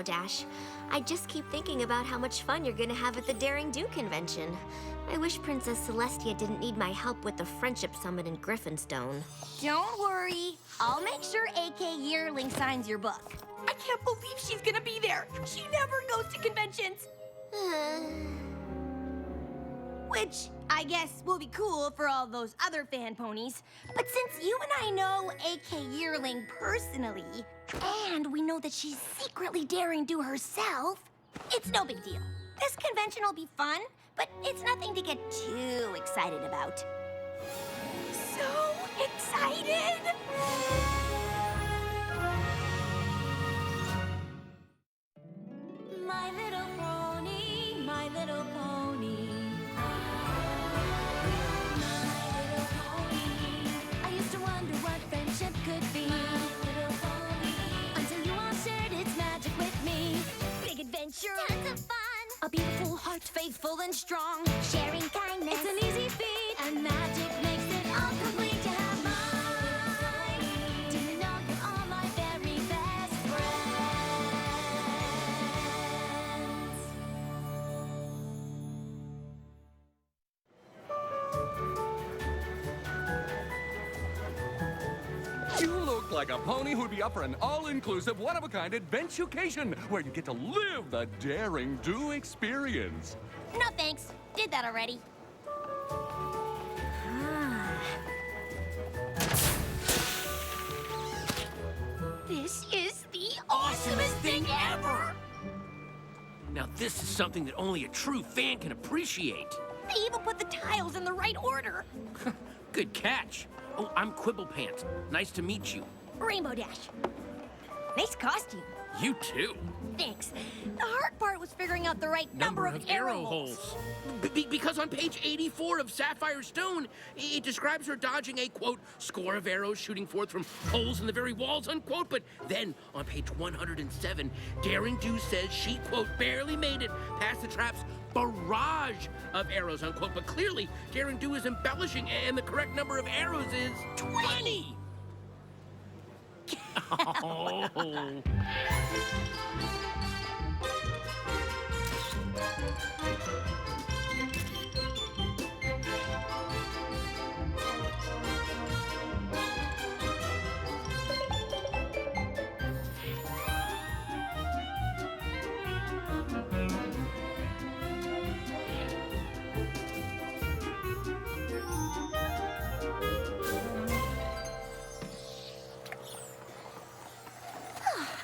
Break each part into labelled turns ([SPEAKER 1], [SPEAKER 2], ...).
[SPEAKER 1] Rainbow Dash. I just keep thinking about how much fun you're gonna have at the Daring Do convention. I wish Princess Celestia didn't need my help with the Friendship Summit in Griffinstone.
[SPEAKER 2] Don't worry. I'll make sure AK Yearling signs your book. I can't believe she's gonna be there. She never goes to conventions. Which, I guess, will be cool for all those other fan ponies. But since you and I know AK Yearling personally, and we know that she's secretly Daring Do herself, it's no big deal. This convention will be fun, but it's nothing to get too excited about. So excited! My little pony, my little pony. My little pony. I used to wonder what friendship could be. My little pony. Until you all shared its magic with me. Big adventure. Tons of fun. A beautiful heart, faithful and strong. Sharing kindness. It's an easy feat. And magic makes it all complete. You have mine. Do you know you're all my very best friends?
[SPEAKER 3] You look like a pony who'd be up for an all-inclusive, one-of-a-kind adventucation where you get to live the Daring Do experience.
[SPEAKER 2] No thanks. Did that already. This is the awesomest thing ever!
[SPEAKER 4] Now this is something that only a true fan can appreciate.
[SPEAKER 2] They even put the tiles in the right order.
[SPEAKER 4] Good catch. Oh, I'm Quibblepants. Nice to meet you.
[SPEAKER 2] Rainbow Dash. Nice costume.
[SPEAKER 4] You too.
[SPEAKER 2] Thanks. The hard part was figuring out the right number of arrow holes.
[SPEAKER 4] Because on page 84 of Sapphire Stone, it describes her dodging a, quote, score of arrows shooting forth from holes in the very walls, unquote. But then on page 107, Daring Do says she, quote, barely made it past the trap's barrage of arrows, unquote. But clearly, Daring Do is embellishing, and the correct number of arrows is 20. Oh.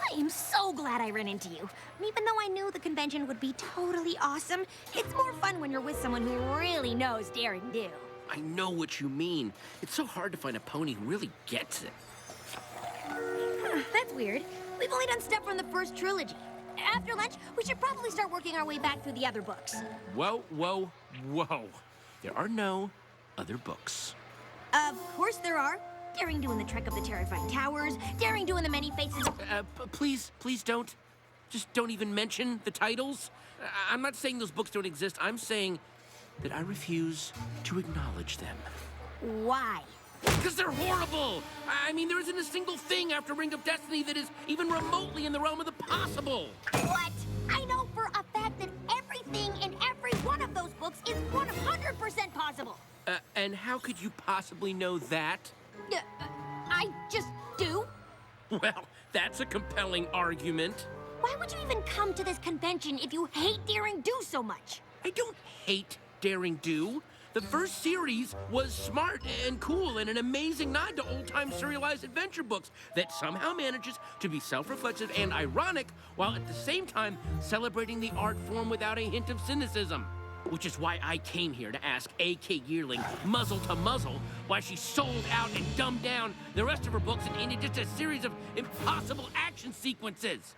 [SPEAKER 2] I am so glad I ran into you. Even though I knew the convention would be totally awesome, it's more fun when you're with someone who really knows Daring Do.
[SPEAKER 4] I know what you mean. It's so hard to find a pony who really gets it.
[SPEAKER 2] That's weird. We've only done stuff from the first trilogy. After lunch, we should probably start working our way back through the other books.
[SPEAKER 4] Whoa, whoa, whoa. There are no other books.
[SPEAKER 2] Of course there are. Daring Do in the Trek of the Terrifying Towers, Daring Do in the Many Faces.
[SPEAKER 4] Please don't. Just don't even mention the titles. I'm not saying those books don't exist. I'm saying that I refuse to acknowledge them.
[SPEAKER 2] Why?
[SPEAKER 4] Because they're horrible! I mean, there isn't a single thing after Ring of Destiny that is even remotely in the realm of the possible.
[SPEAKER 2] What? I know for a fact that everything in every one of those books is 100% possible.
[SPEAKER 4] And how could you possibly know that?
[SPEAKER 2] I just do.
[SPEAKER 4] Well, that's a compelling argument.
[SPEAKER 2] Why would you even come to this convention if you hate Daring Do so much?
[SPEAKER 4] I don't hate Daring Do. The first series was smart and cool and an amazing nod to old-time serialized adventure books that somehow manages to be self-reflexive and ironic while at the same time celebrating the art form without a hint of cynicism. Which is why I came here to ask A.K. Yearling, muzzle to muzzle, why she sold out and dumbed down the rest of her books into just a series of impossible action sequences.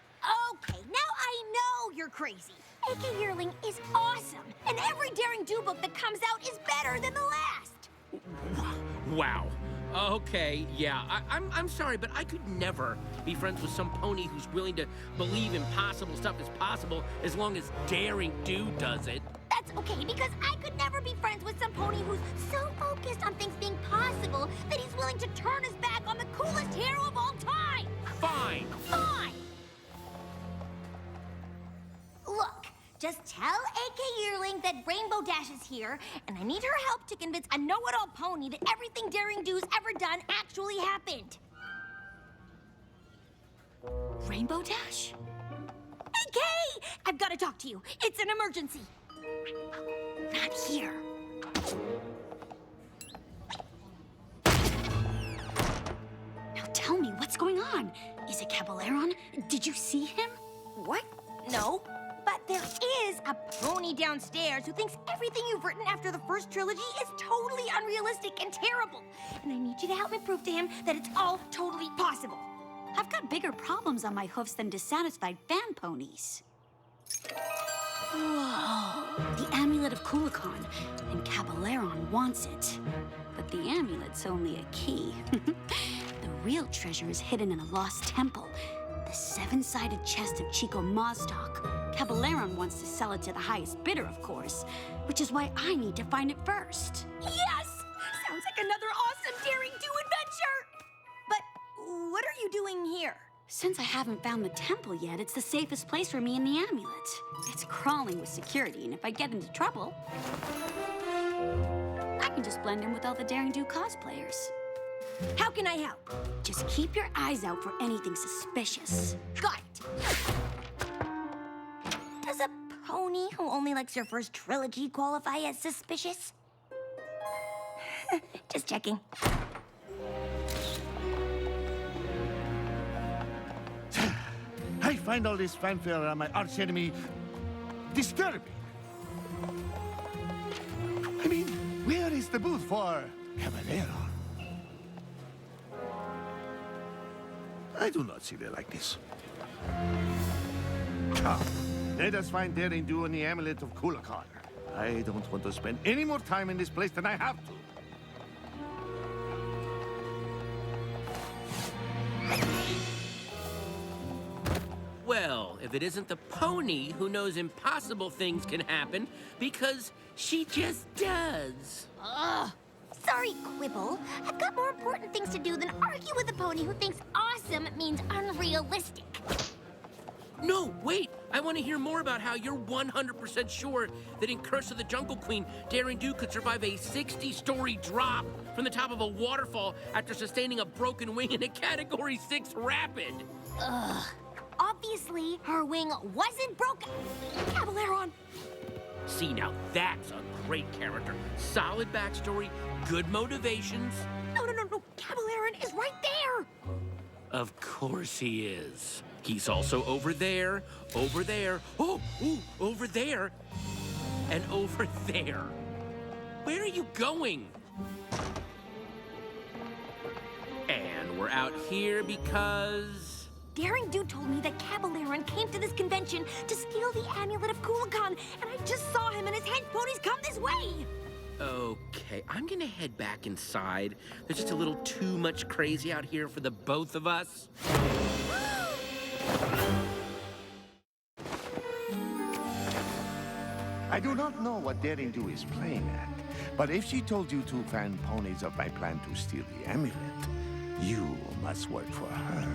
[SPEAKER 2] Okay, now I know you're crazy. A.K. Yearling is awesome, and every Daring Do book that comes out is better than the last.
[SPEAKER 4] Wow. Okay, yeah, I'm sorry, but I could never be friends with some pony who's willing to believe impossible stuff is possible as long as Daring Do does it.
[SPEAKER 2] That's okay, because I could never be friends with some pony who's so focused on things being possible that he's willing to turn his back on the coolest hero of all time.
[SPEAKER 4] Fine.
[SPEAKER 2] Fine. Just tell AK Yearling that Rainbow Dash is here, and I need her help to convince a know-it-all pony that everything Daring Do's ever done actually happened.
[SPEAKER 5] Rainbow Dash?
[SPEAKER 2] AK! I've got to talk to you. It's an emergency.
[SPEAKER 5] Not here. Now tell me, what's going on? Is it Caballeron? Did you see him?
[SPEAKER 2] What? No. But there is a pony downstairs who thinks everything you've written after the first trilogy is totally unrealistic and terrible. And I need you to help me prove to him that it's all totally possible.
[SPEAKER 5] I've got bigger problems on my hoofs than dissatisfied fan ponies. Whoa, the amulet of Kulikon, and Caballeron wants it. But the amulet's only a key. The real treasure is hidden in a lost temple, the seven-sided chest of Chico Mazstock. Caballeron wants to sell it to the highest bidder, of course, which is why I need to find it first.
[SPEAKER 2] Yes! Sounds like another awesome Daring Do adventure! But what are you doing here?
[SPEAKER 5] Since I haven't found the temple yet, it's the safest place for me and the amulet. It's crawling with security, and if I get into trouble, I can just blend in with all the Daring Do cosplayers.
[SPEAKER 2] How can I help?
[SPEAKER 5] Just keep your eyes out for anything suspicious.
[SPEAKER 2] Got it. Does a pony who only likes her first trilogy qualify as suspicious? Just checking.
[SPEAKER 6] I find all this fanfare around my archenemy disturbing. I mean, where is the booth for Caballero? I do not see their likeness. Come, let us find Daring Do and the amulet of Kulikon. I don't want to spend any more time in this place than I have to.
[SPEAKER 4] Well, if it isn't the pony who knows impossible things can happen because she just does.
[SPEAKER 2] Ugh. Sorry, Quibble. I've got more important things to do than argue with a pony who thinks awesome means unrealistic.
[SPEAKER 4] No, wait. I want to hear more about how you're 100% sure that in Curse of the Jungle Queen, Daring Do could survive a 60-story drop from the top of a waterfall after sustaining a broken wing in a Category 6 rapid.
[SPEAKER 2] Ugh. Obviously, her wing wasn't broken. Caballeron.
[SPEAKER 4] See, now that's a great character. Solid backstory, good motivations.
[SPEAKER 2] No. Caballeron is right there.
[SPEAKER 4] Of course he is. He's also over there, over there, over there, and over there. Where are you going? And we're out here because...
[SPEAKER 2] Daring Do told me that Caballeron came to this convention to steal the amulet of Kulikon, and I just saw him and his hench ponies come this way.
[SPEAKER 4] Okay, I'm gonna head back inside. There's just a little too much crazy out here for the both of us.
[SPEAKER 6] I do not know what Daring Do is playing at, but if she told you two fan ponies of my plan to steal the amulet, you must work for her.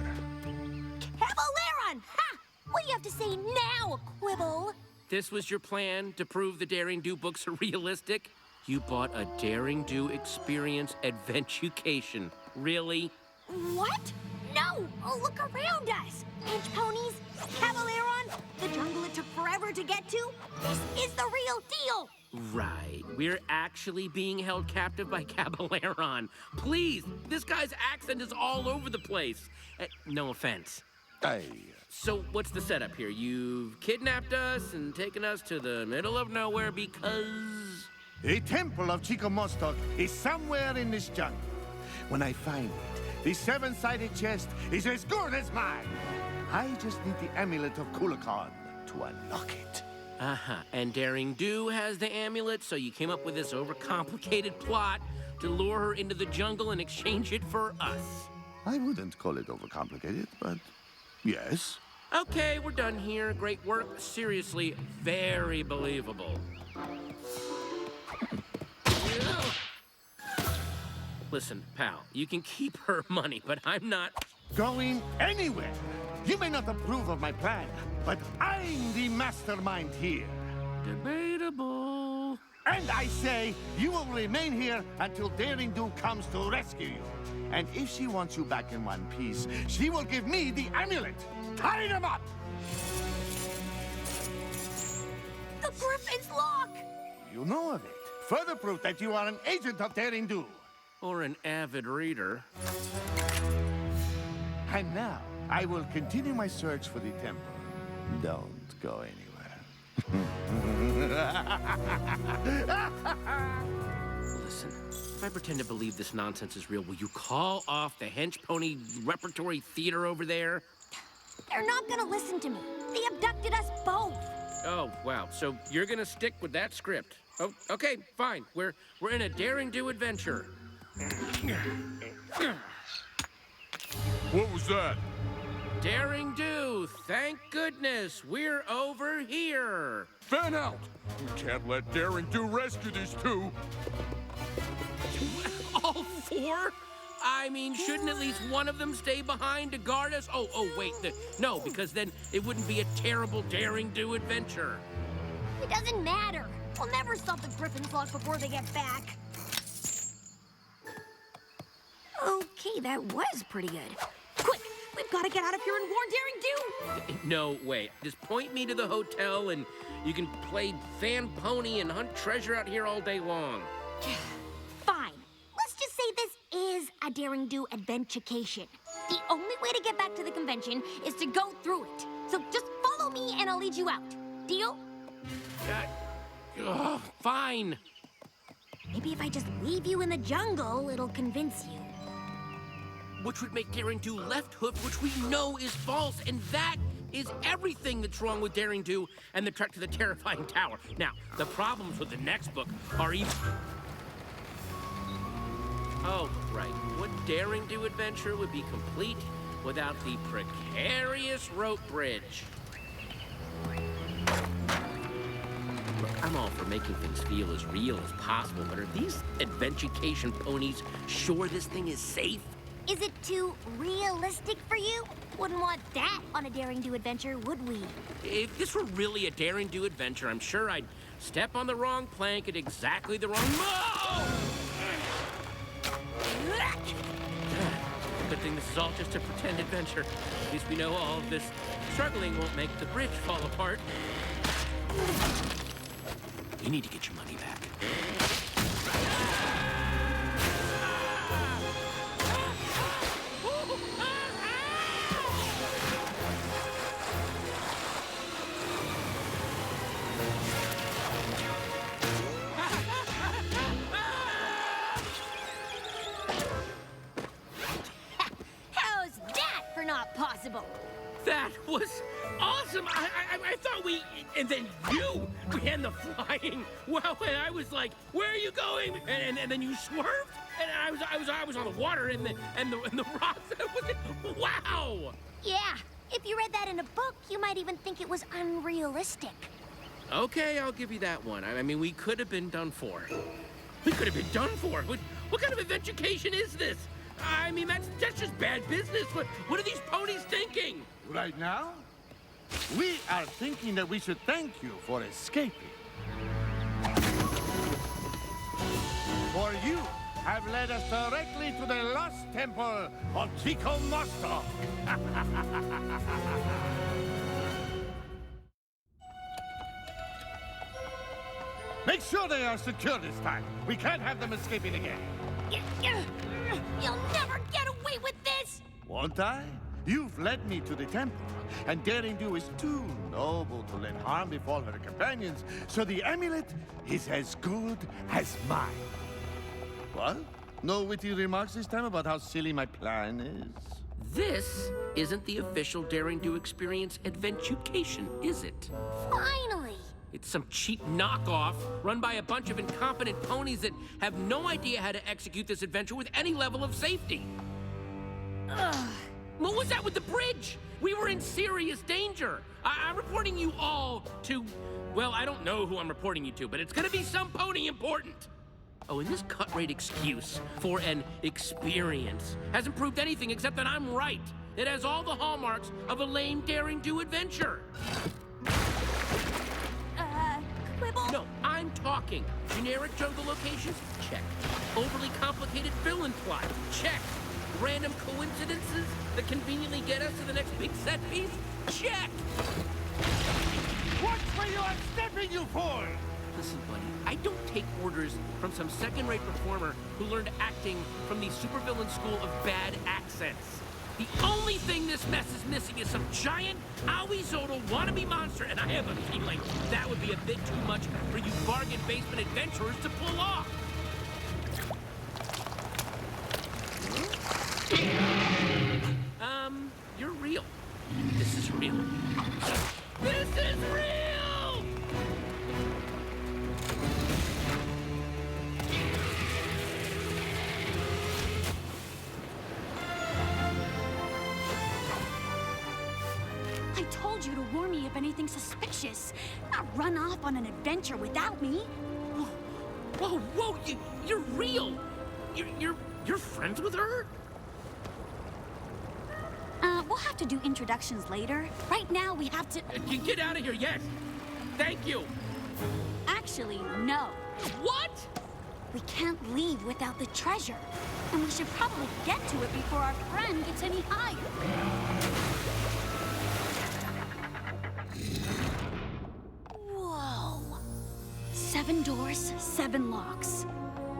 [SPEAKER 2] Caballeron! Ha! What do you have to say now, Quibble?
[SPEAKER 4] This was your plan to prove the Daring Do books are realistic? You bought a Daring Do experience adventucation. Really?
[SPEAKER 2] What? No! Oh, look around us! Hench ponies, Caballeron, the jungle it took forever to get to. This is the real deal!
[SPEAKER 4] Right. We're actually being held captive by Caballeron. Please, this guy's accent is all over the place. No offense. So what's the setup here? You've kidnapped us and taken us to the middle of nowhere because...
[SPEAKER 6] A temple of Chico Mazstock is somewhere in this jungle. When I find it, the seven-sided chest is as good as mine. I just need the amulet of Kulikon to unlock it.
[SPEAKER 4] Uh-huh. And Daring Do has the amulet, so you came up with this overcomplicated plot to lure her into the jungle and exchange it for us.
[SPEAKER 6] I wouldn't call it overcomplicated, but yes.
[SPEAKER 4] Okay, we're done here. Great work. Seriously, very believable. Listen, pal, you can keep her money, but I'm not...
[SPEAKER 6] going anywhere. You may not approve of my plan, but I'm the mastermind here.
[SPEAKER 4] Debatable.
[SPEAKER 6] And I say you will remain here until Daring Do comes to rescue you. And if she wants you back in one piece, she will give me the amulet. Tie them up!
[SPEAKER 5] The Griffin's lock!
[SPEAKER 6] You know of it. Further proof that you are an agent of Daring Do.
[SPEAKER 4] Or an avid reader.
[SPEAKER 6] And now, I will continue my search for the temple. Don't go anywhere.
[SPEAKER 4] Listen, if I pretend to believe this nonsense is real, will you call off the hench pony repertory theater over there?
[SPEAKER 5] They're not gonna listen to me. They abducted us both.
[SPEAKER 4] Oh, wow. So you're gonna stick with that script. Oh, okay, fine. We're in a Daring Do adventure.
[SPEAKER 3] What was that?
[SPEAKER 4] Daring Do, thank goodness, we're over here.
[SPEAKER 3] Fan out! We can't let Daring Do rescue these two.
[SPEAKER 4] All four? I mean, shouldn't at least one of them stay behind to guard us? Oh, wait, no, because then it wouldn't be a terrible Daring Do adventure.
[SPEAKER 5] It doesn't matter. We'll never stop the Griffin's lock before they get back. Okay, that was pretty good. Quick, we've got to get out of here and warn Daring Do.
[SPEAKER 4] No, wait. Just point me to the hotel and you can play fan pony and hunt treasure out here all day long.
[SPEAKER 5] Fine. Let's just say this is a Daring Do adventurecation. The only way to get back to the convention is to go through it. So just follow me and I'll lead you out. Deal?
[SPEAKER 4] Fine.
[SPEAKER 5] Maybe if I just leave you in the jungle, it'll convince you.
[SPEAKER 4] Which would make Daring Do left hoof, which we know is false, and that is everything that's wrong with Daring Do and the trek to the terrifying tower. Now, the problems with the next book are even... Oh, right. What Daring Do adventure would be complete without the precarious rope bridge? Look, I'm all for making things feel as real as possible, but are these adventurecation ponies sure this thing is safe?
[SPEAKER 5] Is it too realistic for you? Wouldn't want that on a Daring Do adventure, would we?
[SPEAKER 4] If this were really a Daring Do adventure, I'm sure I'd step on the wrong plank at exactly the wrong... Good thing this is all just a pretend adventure. At least we know all of this struggling won't make the bridge fall apart. You need to get your money back.
[SPEAKER 5] How's that for not possible?
[SPEAKER 4] That was awesome! I thought we... And then you began the flying. Well, and I was like, where are you going? And then you swerved? And I was on the water and the rocks. Wow!
[SPEAKER 5] Yeah, if you read that in a book, you might even think it was unrealistic.
[SPEAKER 4] Okay, I'll give you that one. I mean, we could have been done for. We could have been done for. What kind of adventurecation is this? I mean, that's just bad business. What are these ponies thinking?
[SPEAKER 6] Right now, we are thinking that we should thank you for escaping. For you have led us directly to the lost temple of Chico Mostok. Make sure they are secure this time. We can't have them escaping again.
[SPEAKER 5] You'll never get away with this!
[SPEAKER 6] Won't I? You've led me to the temple, and Daring Do is too noble to let harm befall her companions, so the amulet is as good as mine. What? No witty remarks this time about how silly my plan is?
[SPEAKER 4] This isn't the official Daring Do experience adventurecation, is it?
[SPEAKER 5] Finally!
[SPEAKER 4] It's some cheap knockoff run by a bunch of incompetent ponies that have no idea how to execute this adventure with any level of safety.
[SPEAKER 5] Ugh.
[SPEAKER 4] What was that with the bridge? We were in serious danger. I'm reporting you all to... Well, I don't know who I'm reporting you to, but it's gonna be some pony important. Oh, and this cut-rate excuse for an experience hasn't proved anything except that I'm right. It has all the hallmarks of a lame daring-do adventure.
[SPEAKER 5] Quibble?
[SPEAKER 4] No, I'm talking. Generic jungle locations? Check. Overly complicated villain plot? Check. Random coincidences that conveniently get us to the next big set piece? Check.
[SPEAKER 6] What were you unstepping, you fool?
[SPEAKER 4] Listen, buddy, I don't take orders from some second-rate performer who learned acting from the supervillain school of bad accents. The only thing this mess is missing is some giant, owie-zodal wannabe monster, and I have a feeling that would be a bit too much for you bargain basement adventurers to pull off. You're real. This is real. This is real!
[SPEAKER 5] I told you to warn me if anything suspicious. Not run off on an adventure without me.
[SPEAKER 4] Whoa, you're real! You're friends with her?
[SPEAKER 5] We'll have to do introductions later. Right now, we have to...
[SPEAKER 4] Get out of here, yes! Thank you!
[SPEAKER 5] Actually, no.
[SPEAKER 4] What?
[SPEAKER 5] We can't leave without the treasure. And we should probably get to it before our friend gets any higher. Whoa. 7 doors, 7 locks.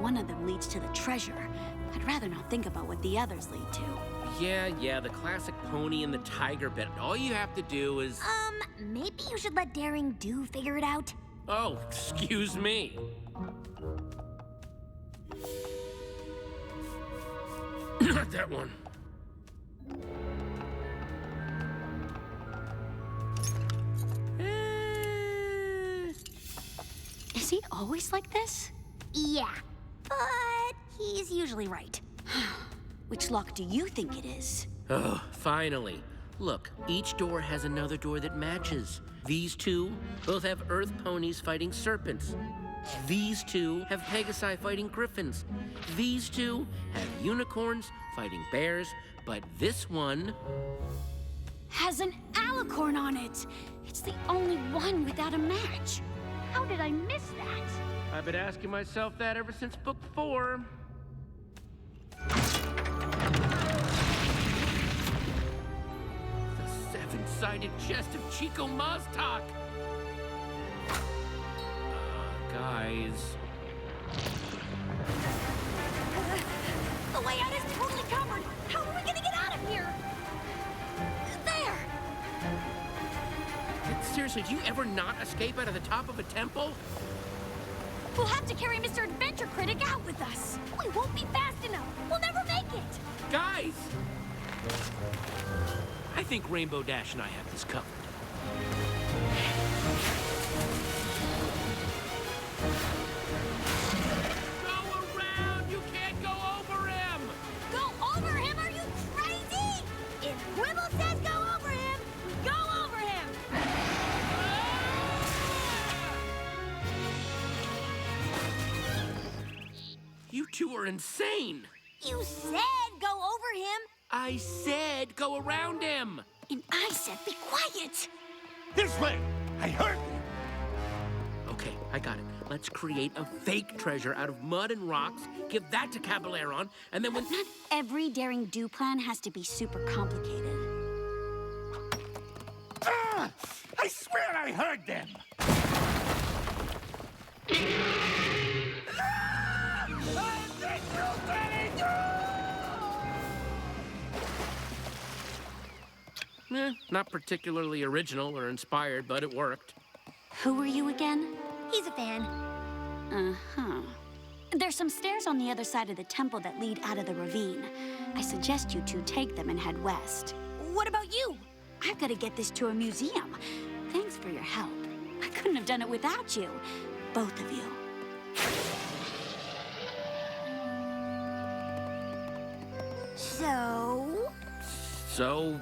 [SPEAKER 5] One of them leads to the treasure. I'd rather not think about what the others lead to.
[SPEAKER 4] Yeah, the classic pony and the tiger bit. All you have to do is...
[SPEAKER 1] Maybe you should let Daring Do figure it out.
[SPEAKER 4] Oh, excuse me. Not that one.
[SPEAKER 5] Is he always like this?
[SPEAKER 1] Yeah, but he's usually right.
[SPEAKER 5] Which lock do you think it is?
[SPEAKER 4] Oh, finally. Look, each door has another door that matches. These two both have earth ponies fighting serpents. These two have Pegasi fighting griffins. These two have unicorns fighting bears. But this one...
[SPEAKER 5] Has an alicorn on it. It's the only one without a match. How did I miss that?
[SPEAKER 4] I've been asking myself that ever since book 4. The 7-sided chest of Chico Maztak. Guys.
[SPEAKER 5] The way out is totally covered. How are we gonna get out of here? There!
[SPEAKER 4] Seriously, do you ever not escape out of the top of a temple?
[SPEAKER 5] We'll have to carry Mr. Adventure Critic out with us. We won't be fast enough. We'll never make it.
[SPEAKER 4] Guys! I think Rainbow Dash and I have this covered. Go around! You can't go over him!
[SPEAKER 5] Go over him? Are you crazy? If Quibble says go over him, we go over him.
[SPEAKER 4] You two are insane!
[SPEAKER 5] You said go over him.
[SPEAKER 4] I said go around him!
[SPEAKER 5] And I said be quiet.
[SPEAKER 6] This way! I heard you!
[SPEAKER 4] Okay, I got it. Let's create a fake treasure out of mud and rocks, give that to Caballeron, and then when...
[SPEAKER 5] Not every Daring Do plan has to be super complicated.
[SPEAKER 6] Ah! I swear I heard them!
[SPEAKER 4] Not particularly original or inspired, but it worked.
[SPEAKER 5] Who are you again?
[SPEAKER 1] He's a fan.
[SPEAKER 5] Uh-huh. There's some stairs on the other side of the temple that lead out of the ravine. I suggest you two take them and head west.
[SPEAKER 1] What about you?
[SPEAKER 5] I've got to get this to a museum. Thanks for your help. I couldn't have done it without you. Both of you.
[SPEAKER 4] So,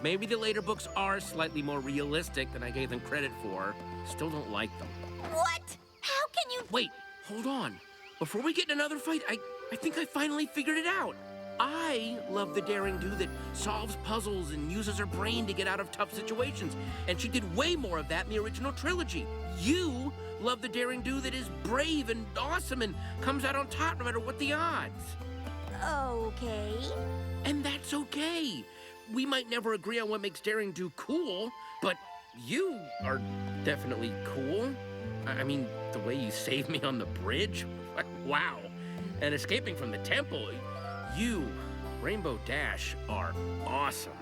[SPEAKER 4] maybe the later books are slightly more realistic than I gave them credit for. Still don't like them.
[SPEAKER 1] What? How can you...
[SPEAKER 4] Wait, hold on. before we get in another fight, I think I finally figured it out. I love the daring do that solves puzzles and uses her brain to get out of tough situations, and she did way more of that in the original trilogy. You love the daring do that is brave and awesome and comes out on top no matter what the odds.
[SPEAKER 1] Okay.
[SPEAKER 4] And that's okay. We might never agree on what makes daring do cool, but you are definitely cool. I mean, the way you saved me on the bridge, wow. And escaping from the temple, you, Rainbow Dash, are awesome.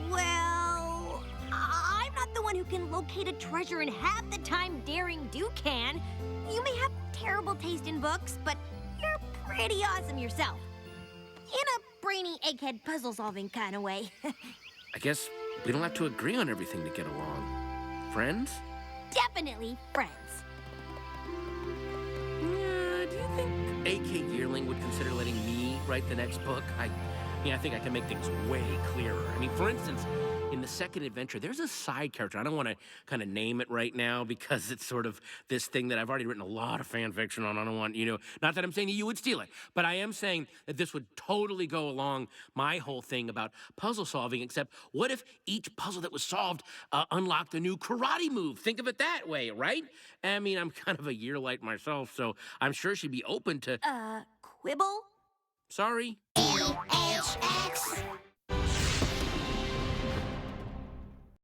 [SPEAKER 1] Well, I'm not the one who can locate a treasure and half the time Daring Do can. You may have terrible taste in books, but you're pretty awesome yourself. In a brainy egghead puzzle-solving kind of way.
[SPEAKER 4] I guess we don't have to agree on everything to get along. Friends?
[SPEAKER 1] Definitely friends.
[SPEAKER 4] Do you think A.K. Yearling would consider letting me write the next book? I think I can make things way clearer. I mean, for instance, in the second adventure, there's a side character. I don't want to kind of name it right now because it's sort of this thing that I've already written a lot of fan fiction on. I don't want, not that I'm saying that you would steal it, but I am saying that this would totally go along my whole thing about puzzle solving, except what if each puzzle that was solved unlocked a new karate move? Think of it that way, right? I mean, I'm kind of a yearlight myself, so I'm sure she'd be open to...
[SPEAKER 1] Quibble?
[SPEAKER 4] Sorry.
[SPEAKER 2] DHX.